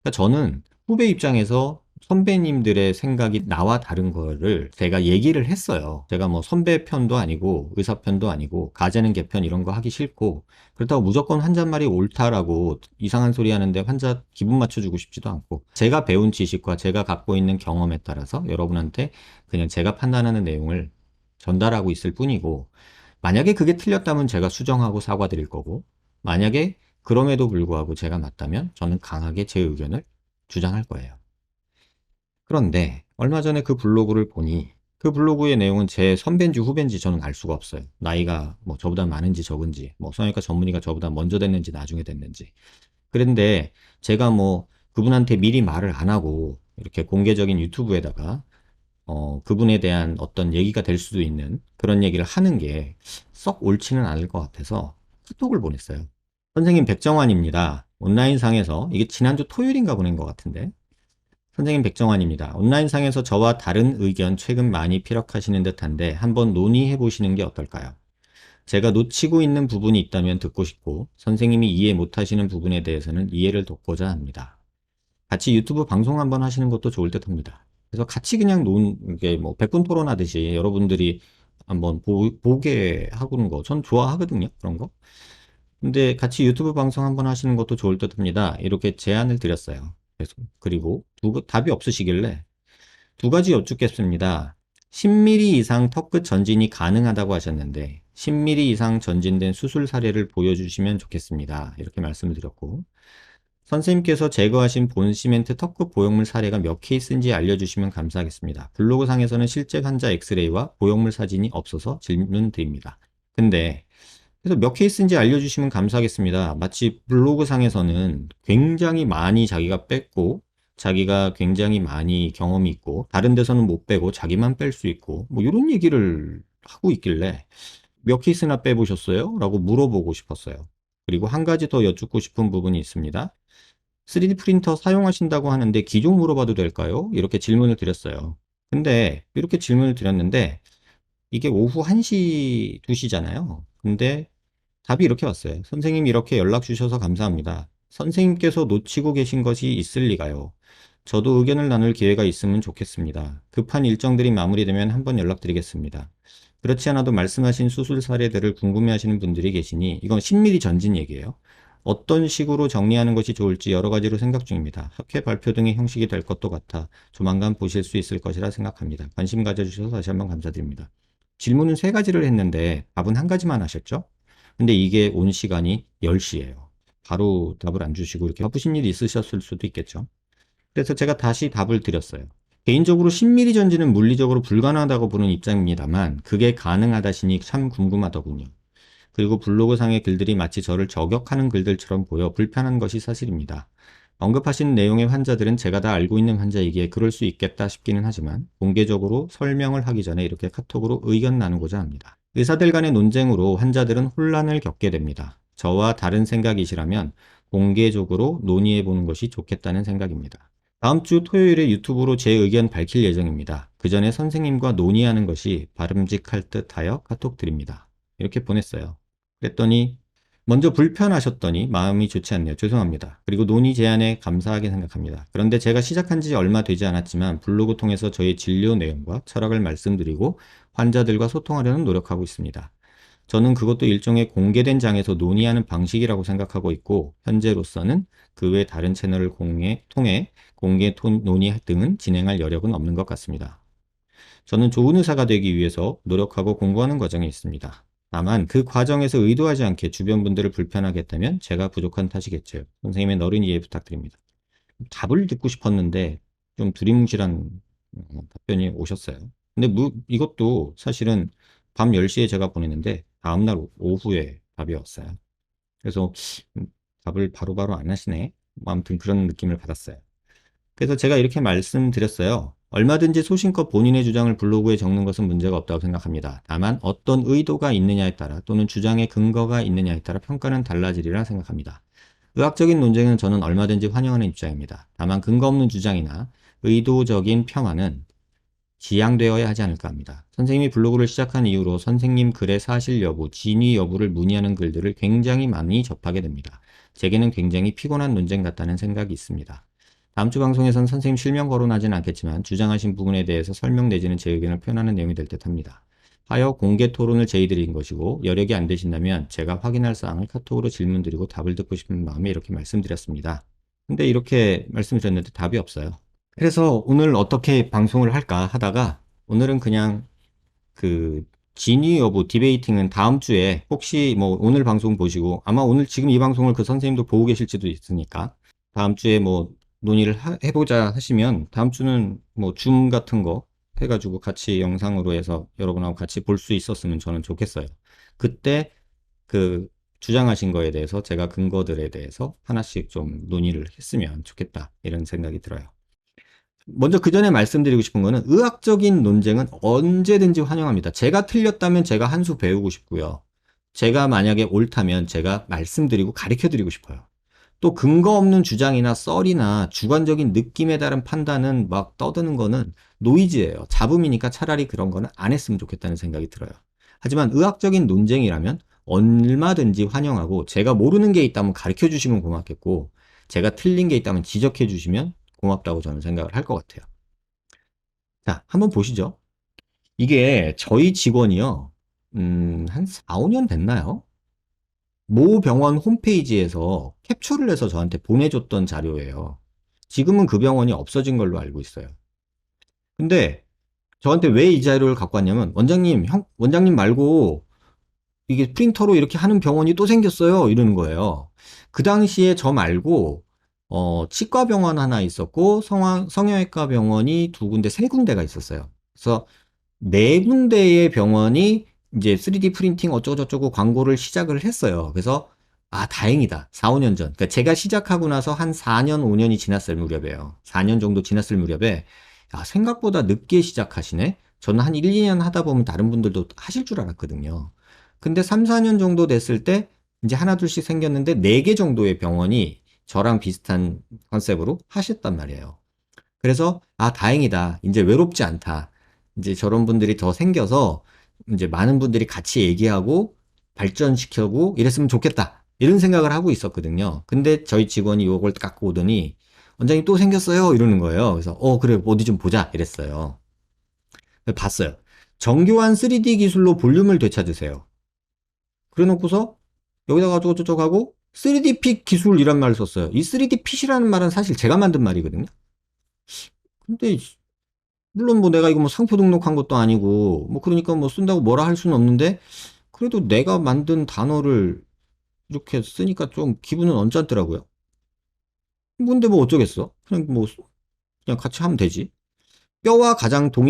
그러니까 저는 후배 입장에서 선배님들의 생각이 나와 다른 거를 제가 얘기를 했어요. 제가 뭐 선배 편도 아니고 의사 편도 아니고 가재는 개편 이런 거 하기 싫고 그렇다고 무조건 환자 말이 옳다라고 이상한 소리 하는데 환자 기분 맞춰주고 싶지도 않고 제가 배운 지식과 제가 갖고 있는 경험에 따라서 여러분한테 그냥 제가 판단하는 내용을 전달하고 있을 뿐이고 만약에 그게 틀렸다면 제가 수정하고 사과드릴 거고 만약에 그럼에도 불구하고 제가 맞다면 저는 강하게 제 의견을 주장할 거예요. 그런데 얼마 전에 그 블로그를 보니 그 블로그의 내용은 제 선배인지 후배인지 저는 알 수가 없어요. 나이가 뭐 저보다 많은지 적은지, 뭐 성형외과 전문의가 저보다 먼저 됐는지 나중에 됐는지. 그런데 제가 뭐 그분한테 미리 말을 안 하고 이렇게 공개적인 유튜브에다가 그분에 대한 어떤 얘기가 될 수도 있는 그런 얘기를 하는 게 썩 옳지는 않을 것 같아서 카톡을 보냈어요. 선생님 백정환입니다. 온라인상에서, 이게 지난주 토요일인가 보낸 것 같은데. 선생님 백정환입니다. 온라인상에서 저와 다른 의견 최근 많이 피력하시는 듯한데 한번 논의해 보시는 게 어떨까요? 제가 놓치고 있는 부분이 있다면 듣고 싶고 선생님이 이해 못하시는 부분에 대해서는 이해를 돕고자 합니다. 같이 유튜브 방송 한번 하시는 것도 좋을 듯 합니다. 그래서 같이 그냥 이게 뭐 백분 토론하듯이 여러분들이 한번 보게 하고는 거, 전 좋아하거든요. 그런 거. 근데 같이 유튜브 방송 한번 하시는 것도 좋을 듯 합니다. 이렇게 제안을 드렸어요. 그리고 답이 없으시길래 두 가지 여쭙겠습니다. 10mm 이상 턱끝 전진이 가능하다고 하셨는데 10mm 이상 전진된 수술 사례를 보여주시면 좋겠습니다. 이렇게 말씀을 드렸고 선생님께서 제거하신 본 시멘트 턱끝 보형물 사례가 몇 케이스인지 알려주시면 감사하겠습니다. 블로그상에서는 실제 환자 엑스레이와 보형물 사진이 없어서 질문 드립니다. 근데 그래서 몇 케이스인지 알려주시면 감사하겠습니다. 마치 블로그상에서는 굉장히 많이 자기가 뺐고 자기가 굉장히 많이 경험이 있고 다른 데서는 못 빼고 자기만 뺄 수 있고 뭐 이런 얘기를 하고 있길래 몇 케이스나 빼보셨어요? 라고 물어보고 싶었어요. 그리고 한 가지 더 여쭙고 싶은 부분이 있습니다. 3D 프린터 사용하신다고 하는데 기종 물어봐도 될까요? 이렇게 질문을 드렸어요. 근데 이렇게 질문을 드렸는데 이게 오후 1시, 2시잖아요. 근데 답이 이렇게 왔어요. 선생님 이렇게 연락 주셔서 감사합니다. 선생님께서 놓치고 계신 것이 있을 리가요. 저도 의견을 나눌 기회가 있으면 좋겠습니다. 급한 일정들이 마무리되면 한번 연락드리겠습니다. 그렇지 않아도 말씀하신 수술 사례들을 궁금해하시는 분들이 계시니 이건 10mm 전진 얘기예요. 어떤 식으로 정리하는 것이 좋을지 여러 가지로 생각 중입니다. 학회 발표 등의 형식이 될 것도 같아 조만간 보실 수 있을 것이라 생각합니다. 관심 가져주셔서 다시 한번 감사드립니다. 질문은 세 가지를 했는데 답은 한 가지만 하셨죠? 근데 이게 온 시간이 10시예요. 바로 답을 안 주시고 이렇게 바쁘신 일이 있으셨을 수도 있겠죠. 그래서 제가 다시 답을 드렸어요. 개인적으로 10mm 전지는 물리적으로 불가능하다고 보는 입장입니다만 그게 가능하다시니 참 궁금하더군요. 그리고 블로그상의 글들이 마치 저를 저격하는 글들처럼 보여 불편한 것이 사실입니다. 언급하신 내용의 환자들은 제가 다 알고 있는 환자이기에 그럴 수 있겠다 싶기는 하지만 공개적으로 설명을 하기 전에 이렇게 카톡으로 의견 나누고자 합니다. 의사들 간의 논쟁으로 환자들은 혼란을 겪게 됩니다. 저와 다른 생각이시라면 공개적으로 논의해 보는 것이 좋겠다는 생각입니다. 다음 주 토요일에 유튜브로 제 의견 밝힐 예정입니다. 그 전에 선생님과 논의하는 것이 바람직할 듯 하여 카톡 드립니다. 이렇게 보냈어요. 그랬더니 먼저 불편하셨더니 마음이 좋지 않네요. 죄송합니다. 그리고 논의 제안에 감사하게 생각합니다. 그런데 제가 시작한 지 얼마 되지 않았지만 블로그 통해서 저의 진료 내용과 철학을 말씀드리고 환자들과 소통하려는 노력하고 있습니다. 저는 그것도 일종의 공개된 장에서 논의하는 방식이라고 생각하고 있고 현재로서는 그 외 다른 채널을 통해 공개 논의 등은 진행할 여력은 없는 것 같습니다. 저는 좋은 의사가 되기 위해서 노력하고 공부하는 과정에 있습니다. 다만 그 과정에서 의도하지 않게 주변 분들을 불편하게 했다면 제가 부족한 탓이겠죠. 선생님의 너른 이해 부탁드립니다. 답을 듣고 싶었는데 좀 두리뭉실한 답변이 오셨어요. 근데 이것도 사실은 밤 10시에 제가 보냈는데 다음날 오후에 답이 왔어요. 그래서 답을 바로바로 안 하시네. 뭐 아무튼 그런 느낌을 받았어요. 그래서 제가 이렇게 말씀드렸어요. 얼마든지 소신껏 본인의 주장을 블로그에 적는 것은 문제가 없다고 생각합니다. 다만 어떤 의도가 있느냐에 따라 또는 주장의 근거가 있느냐에 따라 평가는 달라지리라 생각합니다. 의학적인 논쟁은 저는 얼마든지 환영하는 입장입니다. 다만 근거 없는 주장이나 의도적인 폄하는 지양되어야 하지 않을까 합니다. 선생님이 블로그를 시작한 이후로 선생님 글의 사실 여부, 진위 여부를 문의하는 글들을 굉장히 많이 접하게 됩니다. 제게는 굉장히 피곤한 논쟁 같다는 생각이 있습니다. 다음 주 방송에선 선생님 실명 거론하진 않겠지만 주장하신 부분에 대해서 설명 내지는 제 의견을 표현하는 내용이 될 듯합니다. 하여 공개 토론을 제의드린 것이고 여력이 안 되신다면 제가 확인할 사항을 카톡으로 질문드리고 답을 듣고 싶은 마음에 이렇게 말씀드렸습니다. 근데 이렇게 말씀드렸는데 답이 없어요. 그래서 오늘 어떻게 방송을 할까 하다가 오늘은 그냥 그 진위 여부 디베이팅은 다음 주에 혹시 뭐 오늘 방송 보시고 아마 오늘 지금 이 방송을 그 선생님도 보고 계실지도 있으니까 다음 주에 뭐 논의를 해보자 하시면 다음 주는 뭐 줌 같은 거 해가지고 같이 영상으로 해서 여러분하고 같이 볼 수 있었으면 저는 좋겠어요. 그때 그 주장하신 거에 대해서 제가 근거들에 대해서 하나씩 좀 논의를 했으면 좋겠다 이런 생각이 들어요. 먼저 그 전에 말씀드리고 싶은 거는 의학적인 논쟁은 언제든지 환영합니다. 제가 틀렸다면 제가 한 수 배우고 싶고요. 제가 만약에 옳다면 제가 말씀드리고 가르쳐 드리고 싶어요. 또 근거 없는 주장이나 썰이나 주관적인 느낌에 따른 판단은 막 떠드는 거는 노이즈예요. 잡음이니까 차라리 그런 거는 안 했으면 좋겠다는 생각이 들어요. 하지만 의학적인 논쟁이라면 얼마든지 환영하고 제가 모르는 게 있다면 가르쳐 주시면 고맙겠고 제가 틀린 게 있다면 지적해 주시면 고맙다고 저는 생각을 할 것 같아요. 자, 한번 보시죠. 이게 저희 직원이요. 한 4, 5년 됐나요? 모 병원 홈페이지에서 캡처를 해서 저한테 보내줬던 자료예요. 지금은 그 병원이 없어진 걸로 알고 있어요. 근데 저한테 왜 이 자료를 갖고 왔냐면 원장님 말고 이게 프린터로 이렇게 하는 병원이 또 생겼어요. 이러는 거예요. 그 당시에 저 말고 치과 병원 하나 있었고 성형외과 병원이 두 군데, 세 군데가 있었어요. 그래서 네 군데의 병원이 이제 3D 프린팅 어쩌고저쩌고 광고를 시작을 했어요. 그래서 아 다행이다. 4, 5년 전. 그러니까 제가 시작하고 나서 한 4년, 5년이 지났을 무렵이에요. 4년 정도 지났을 무렵에 아, 생각보다 늦게 시작하시네. 저는 한 1, 2년 하다 보면 다른 분들도 하실 줄 알았거든요. 근데 3, 4년 정도 됐을 때 이제 하나 둘씩 생겼는데 4개 정도의 병원이 저랑 비슷한 컨셉으로 하셨단 말이에요. 그래서 아 다행이다. 이제 외롭지 않다. 이제 저런 분들이 더 생겨서 이제 많은 분들이 같이 얘기하고 발전시켜고 이랬으면 좋겠다. 이런 생각을 하고 있었거든요. 근데 저희 직원이 요걸 갖고 오더니 원장님 또 생겼어요. 이러는 거예요. 그래서 그래 어디 좀 보자 이랬어요. 봤어요. 정교한 3D 기술로 볼륨을 되찾으세요. 그래 놓고서 여기다가 어쩌고저쩌고 하고 3D 핏 기술이란 말을 썼어요. 이 3D 핏이라는 말은 사실 제가 만든 말이거든요. 근데 물론 뭐 내가 이거 뭐 상표 등록한 것도 아니고 뭐 그러니까 뭐 쓴다고 뭐라 할 수는 없는데 그래도 내가 만든 단어를 이렇게 쓰니까 좀 기분은 언짢더라고요. 근데 뭐 어쩌겠어. 그냥 뭐 그냥 같이 하면 되지. 뼈와 가장 동일